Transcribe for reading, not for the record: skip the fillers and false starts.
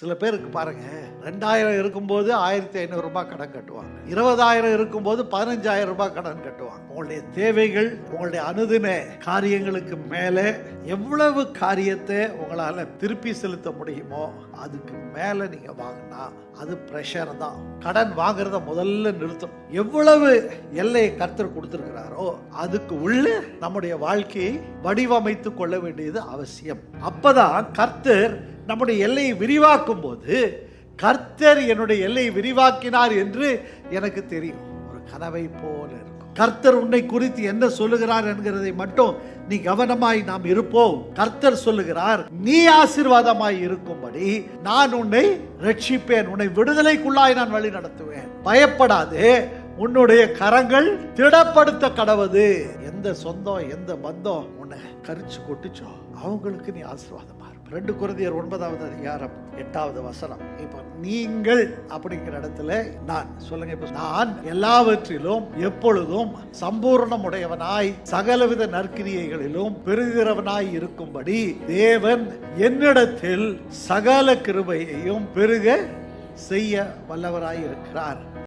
சில பேருக்கு பாருங்க, 2000 இருக்கும்போது 1500 ரூபாய் கடன் கட்டுவாங்க, 20,000 இருக்கும்போது 15,000 ரூபாய் கடன் கட்டுவாங்க. உங்களுடைய தேவைகள், உங்களுடைய அனுதின காரியங்களுக்கு மேலே எவ்வளவு காரியத்தை உங்களால திருப்பி செலுத்த முடியுமோ அதுக்கு மேல நீங்க வாங்கினா அது பிரஷர் தான். கடன் வாங்குறத முதல்ல நிறுத்தணும். எவ்வளவு எல்லையை கர்த்தர் கொடுத்திருக்கிறாரோ அதுக்கு உள்ள நம்முடைய வாழ்க்கையை வடிவமைத்து கொள்ள வேண்டியது அவசியம். அப்பதான் கர்த்தர் நம்முடைய எல்லையை விரிவாக்கும் போது, கர்த்தர் என்னுடைய எல்லையை விரிவாக்கினார் என்று எனக்கு தெரியும். ஒரு கனவை போல இருக்கும். கர்த்தர் உன்னை குறித்து என்ன சொல்லுகிறார் என்கிறதை மட்டும் நீ கவனமாய் நாம் இருப்போம். கர்த்தர் சொல்லுகிறார், நீ ஆசீர்வாதமாய் இருக்கும்படி நான் உன்னை ரட்சிப்பேன், உன்னை விடுதலைக்குள்ளாய் நான் வழி நடத்துவேன். பயப்படாதே, உன்னுடைய கரங்கள் திடப்படுத்த கடவுது. எந்த சொந்தம், எந்த பந்தம் உன்னை கரிச்சு கொட்டுச்சோ அவங்களுக்கு நீ ஆசீர்வாதமா இருப்ப. 2 கொரிந்தியர் 9வது அதிகாரம் 8வது வசனம். இப்ப நீங்கள் அப்படிங்கிற இடத்துல நான் சொல்லுங்க, இப்ப நான் எல்லாவற்றிலும் எப்பொழுதும் சம்பூர்ணமுடையவனாய் சகலவித நற்கிரியைகளிலும் பெருகிறவனாய் இருக்கும்படி தேவன் என்னிடத்தில் சகல கிருபையையும் பெருக செய்ய வல்லவராய் இருக்கிறார்.